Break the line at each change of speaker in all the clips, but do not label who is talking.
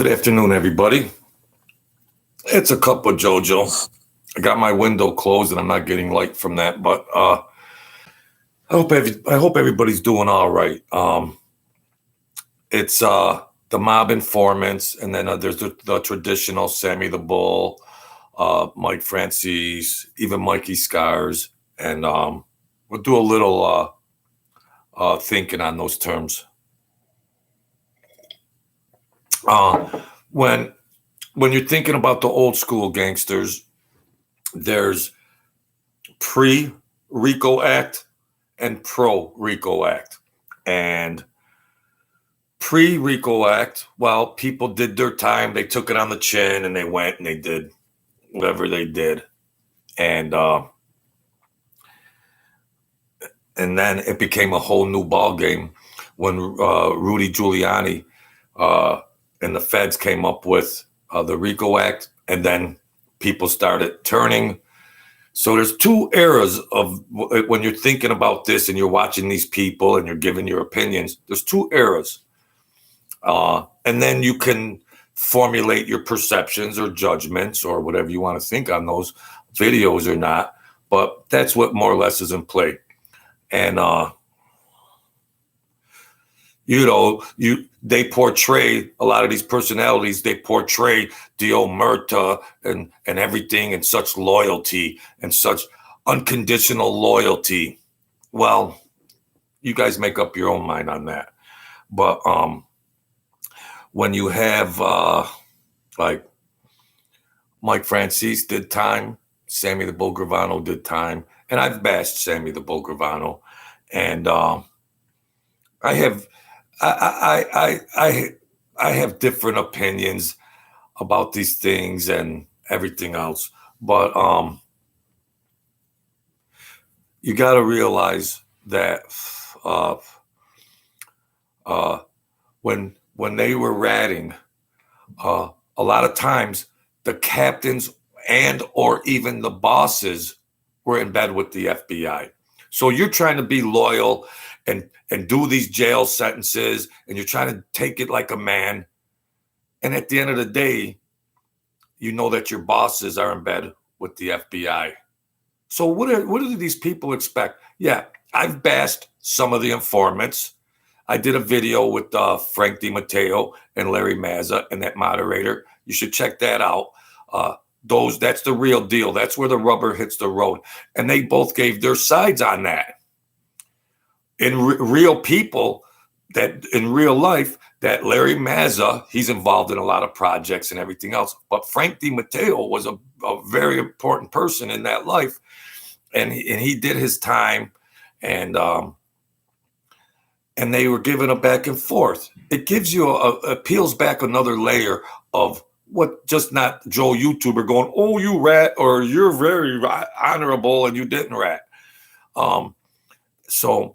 Good afternoon, everybody. It's a cup of JoJo. I got my window closed and I'm not getting light from that, but I hope everybody's doing all right. It's the mob informants, and then there's the traditional Sammy the Bull, Mike Franzese, even Mikey Scars, and we'll do a little thinking on those terms. When you're thinking about the old school gangsters, there's pre-RICO Act and pro-RICO Act. And pre-RICO Act, well, people did their time. They took it on the chin and they went and they did whatever they did. And then it became a whole new ball game when Rudy Giuliani and the feds came up with the RICO Act, and then people started turning. So there's two eras of when you're thinking about this and you're watching these people and you're giving your opinions. There's two eras. And then you can formulate your perceptions or judgments or whatever you want to think on those videos or not. But that's what more or less is in play. And, they portray a lot of these personalities. They portray the omerta and everything and such loyalty and such unconditional loyalty. Well, you guys make up your own mind on that. But when you have like Mike Franzese did time, Sammy the Bull Gravano did time, and I've bashed Sammy the Bull Gravano, and I have different opinions about these things and everything else, but you got to realize that when they were ratting, a lot of times the captains and or even the bosses were in bed with the FBI. So you're trying to be loyal and do these jail sentences, and you're trying to take it like a man. And at the end of the day, you know that your bosses are in bed with the FBI. So what do these people expect? Yeah, I've bashed some of the informants. I did a video with Frank DiMatteo and Larry Mazza and that moderator. You should check that out. That's the real deal. That's where the rubber hits the road. And they both gave their sides on that. In real people, that in real life, that Larry Mazza, he's involved in a lot of projects and everything else. But Frank DiMatteo was a very important person in that life. And he did his time, and they were giving a back and forth. It gives you it peels back another layer of what, just not Joe YouTuber going, oh, you rat, or you're very honorable and you didn't rat. So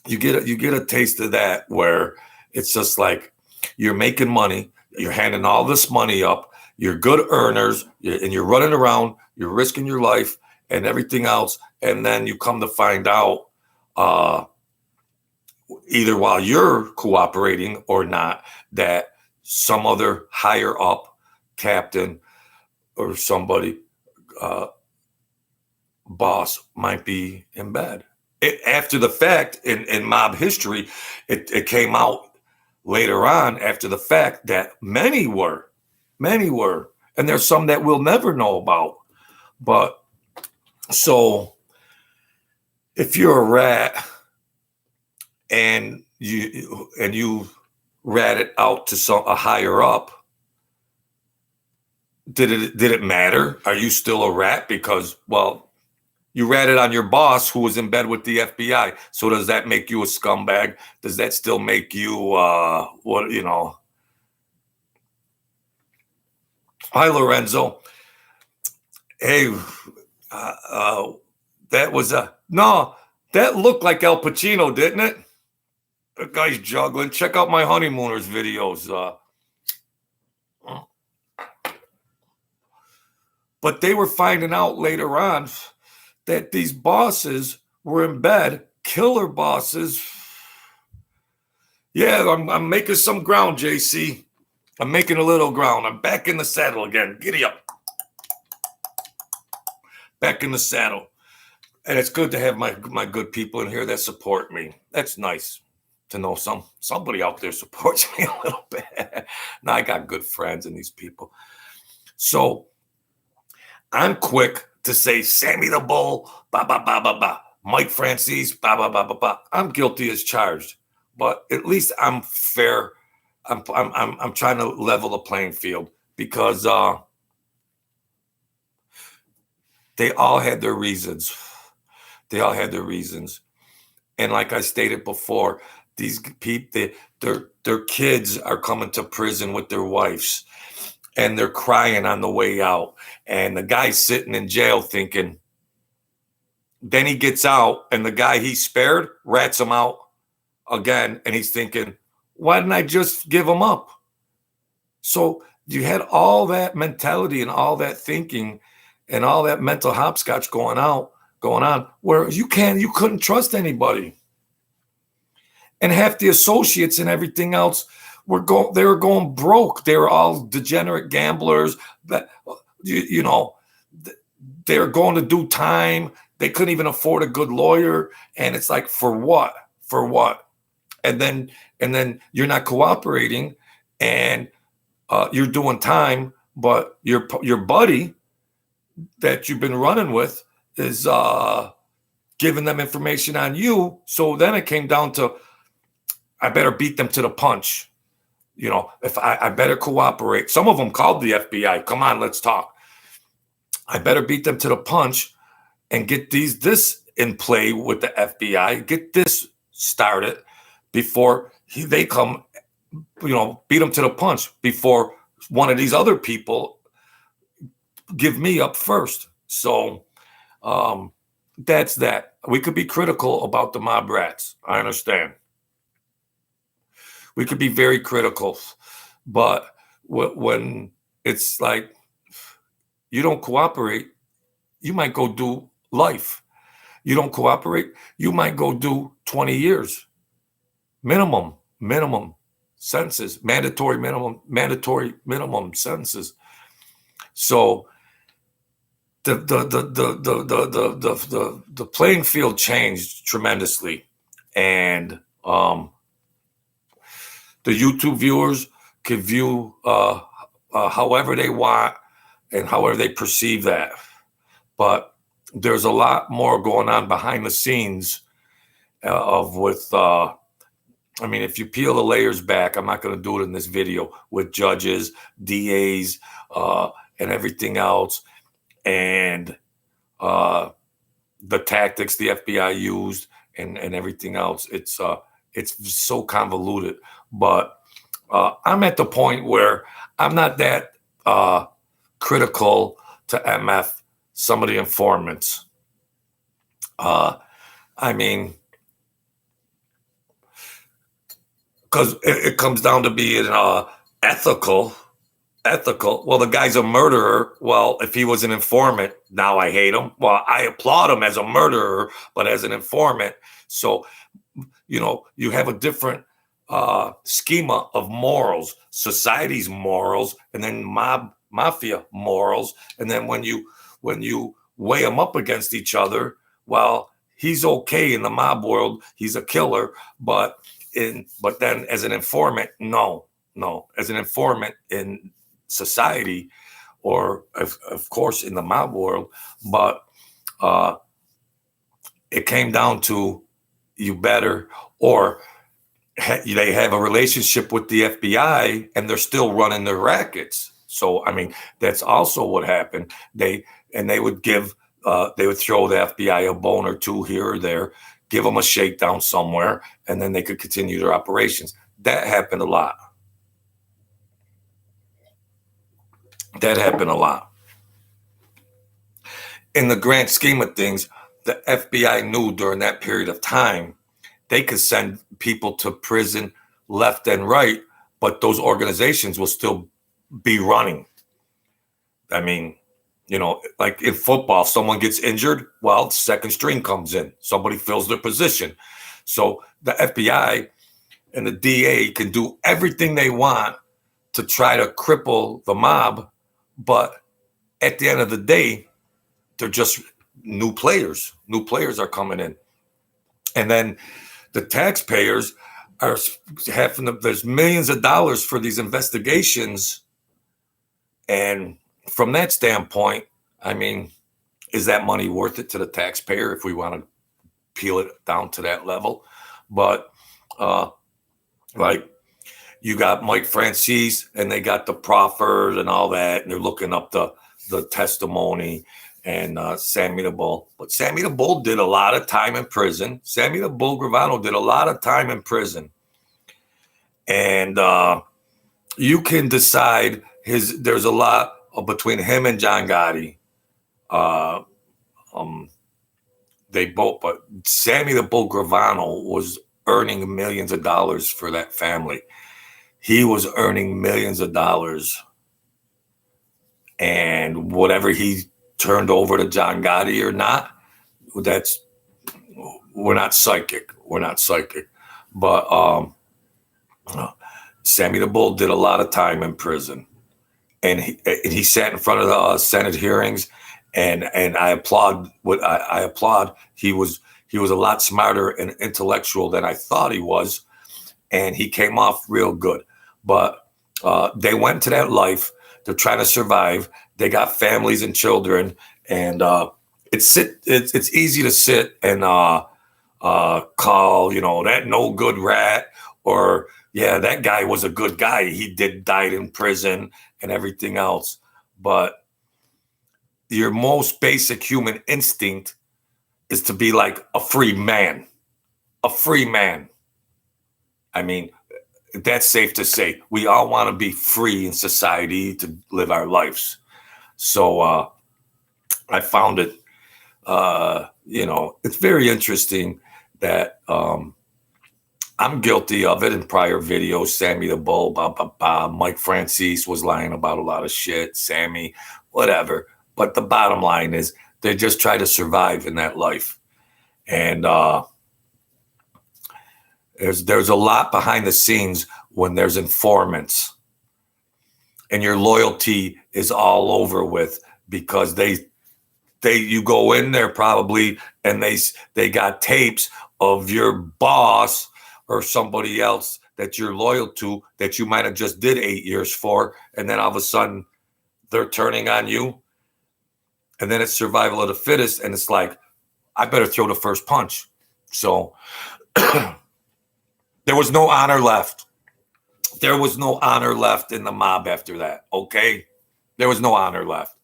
you get a taste of that, where it's just like you're making money, you're handing all this money up, you're good earners, and you're running around, you're risking your life and everything else, and then you come to find out, either while you're cooperating or not, that some other higher up captain or somebody, boss, might be in bed. After the fact, in mob history, it came out later on after the fact that many were, and there's some that we'll never know about. But so if you're a rat and you rat it out to a higher up, did it matter? Are you still a rat? Because, well, you ratted on your boss who was in bed with the FBI. So does that make you a scumbag? Does that still make you Hi, Lorenzo. Hey, that was that looked like Al Pacino, didn't it? The guy's juggling. Check out my honeymooners videos. But they were finding out later on that these bosses were in bed, killer bosses. Yeah, I'm making some ground, JC. I'm making a little ground. I'm back in the saddle again. Giddy up. Back in the saddle. And it's good to have my good people in here that support me. That's nice to know somebody out there supports me a little bit. Now I got good friends and these people. So I'm quick to say Sammy the Bull, ba ba ba ba ba. Mike Franzese, ba ba ba ba ba. I'm guilty as charged, but at least I'm fair. I'm trying to level the playing field because they all had their reasons. They all had their reasons. And like I stated before, these people, their kids are coming to prison with their wives and they're crying on the way out. And the guy's sitting in jail thinking, then he gets out and the guy he spared rats him out again. And he's thinking, why didn't I just give him up? So you had all that mentality and all that thinking and all that mental hopscotch going on where you couldn't trust anybody. And half the associates and everything else they were going broke. They were all degenerate gamblers. That they're going to do time. They couldn't even afford a good lawyer. And it's like, for what? For what? And then you're not cooperating and you're doing time, but your buddy that you've been running with is giving them information on you. So then it came down to, I better beat them to the punch. If I better cooperate. Some of them called the FBI. Come on, let's talk. I better beat them to the punch and get this in play with the FBI. Get this started before they come, beat them to the punch before one of these other people give me up first. So that's that. We could be critical about the mob rats. I understand. We could be very critical, but when it's like you don't cooperate, you might go do life. You don't cooperate, you might go do 20 years. Minimum sentences, mandatory minimum sentences. So the playing field changed tremendously, and the YouTube viewers can view however they want and however they perceive that. But there's a lot more going on behind the scenes if you peel the layers back, I'm not going to do it in this video, with judges, DAs, and everything else, and the tactics the FBI used and everything else. It's so convoluted, but I'm at the point where I'm not that critical to MF some of the informants. Because it comes down to being ethical. Well, the guy's a murderer. Well, if he was an informant, now I hate him. Well, I applaud him as a murderer, but as an informant. So, you have a different schema of morals, society's morals, and then mafia morals. And then when you weigh them up against each other, well, he's okay in the mob world. He's a killer, but then as an informant, no. As an informant in society, or of course in the mob world, but it came down to you better, or they have a relationship with the FBI and they're still running their rackets. So that's also what happened. They would they would throw the FBI a bone or two here or there, give them a shakedown somewhere, and then they could continue their operations. That happened a lot. In the grand scheme of things, the FBI knew during that period of time they could send people to prison left and right, but those organizations will still be running. Like in football, someone gets injured, well, second string comes in. Somebody fills their position. So the FBI and the DA can do everything they want to try to cripple the mob, but at the end of the day, they're just new players. New players are coming in. And then the taxpayers are having there's millions of dollars for these investigations. And from that standpoint, I mean, is that money worth it to the taxpayer if we want to peel it down to that level? But like you got Mike Franzese and they got the proffers and all that, and they're looking up the testimony and Sammy the Bull. But Sammy the Bull did a lot of time in prison. Sammy the Bull Gravano did a lot of time in prison. And you can decide there's a lot between him and John Gotti. They both, but Sammy the Bull Gravano was earning millions of dollars for that family. He was earning millions of dollars. And whatever he turned over to John Gotti or not, we're not psychic. We're not psychic. But Sammy the Bull did a lot of time in prison. And he sat in front of the Senate hearings, and I applaud I applaud. He was a lot smarter and intellectual than I thought he was, and he came off real good. But they went to that life. They're trying to survive. They got families and children, and it's easy to sit and call that no good rat, or yeah, that guy was a good guy. He died in prison and everything else. But your most basic human instinct is to be like a free man. A free man. I mean, that's safe to say. We all want to be free in society to live our lives. So I found it, it's very interesting that I'm guilty of it in prior videos. Sammy the Bull, Mike Franzese was lying about a lot of shit. Sammy, whatever. But the bottom line is they just try to survive in that life. And there's a lot behind the scenes when there's informants. And your loyalty is all over with because you go in there probably and they got tapes of your boss or somebody else that you're loyal to that you might have just did 8 years for, and then all of a sudden they're turning on you. And then it's survival of the fittest, and it's like, I better throw the first punch. So there was no honor left. There was no honor left in the mob after that, okay? There was no honor left.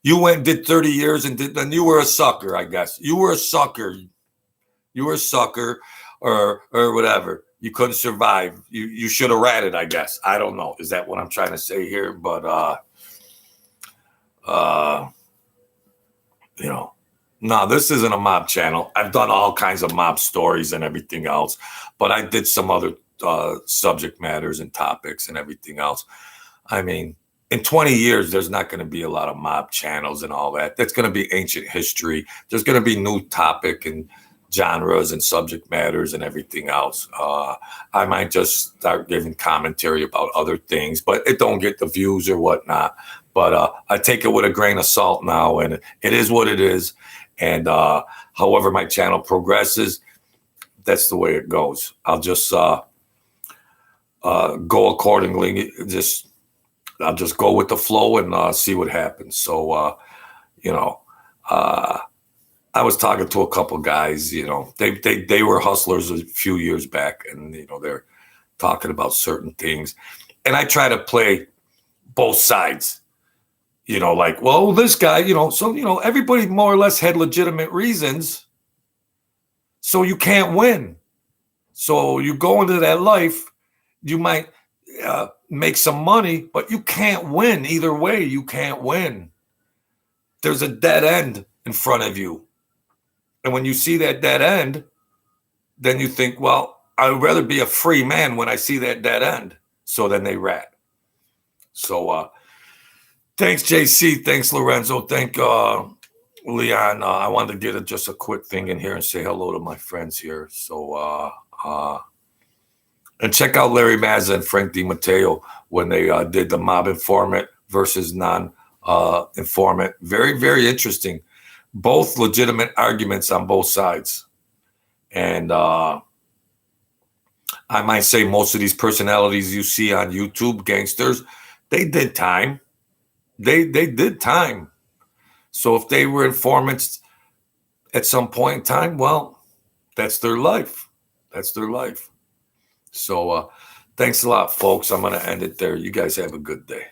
You went and did 30 years and you were a sucker, I guess. You were a sucker. You were a sucker or whatever. You couldn't survive. You should have ratted, I guess. I don't know. Is that what I'm trying to say here? But, no, this isn't a mob channel. I've done all kinds of mob stories and everything else, but I did some other subject matters and topics and everything else. I mean, in 20 years, there's not going to be a lot of mob channels and all that. That's going to be ancient history. There's going to be new topic and genres and subject matters and everything else. I might just start giving commentary about other things, but it don't get the views or whatnot. But I take it with a grain of salt now, and it is what it is. And however my channel progresses, that's the way it goes. I'll just go accordingly. I'll just go with the flow and see what happens. So, I was talking to a couple guys, they were hustlers a few years back, and, they're talking about certain things. And I try to play both sides, like, well, this guy, so, everybody more or less had legitimate reasons. So you can't win. So you go into that life, you might make some money, but you can't win either way. You can't win. There's a dead end in front of you. And when you see that dead end, then you think, well, I'd rather be a free man when I see that dead end. So then they rat. So thanks, JC. Thanks, Lorenzo. Thank Leon. I wanted to get just a quick thing in here and say hello to my friends here. So, And check out Larry Mazza and Frank DiMatteo when they did the mob informant versus non-informant. Very, very interesting. Both legitimate arguments on both sides. And I might say most of these personalities you see on YouTube, gangsters, they did time. They did time. So if they were informants at some point in time, well, that's their life. That's their life. So thanks a lot, folks. I'm going to end it there. You guys have a good day.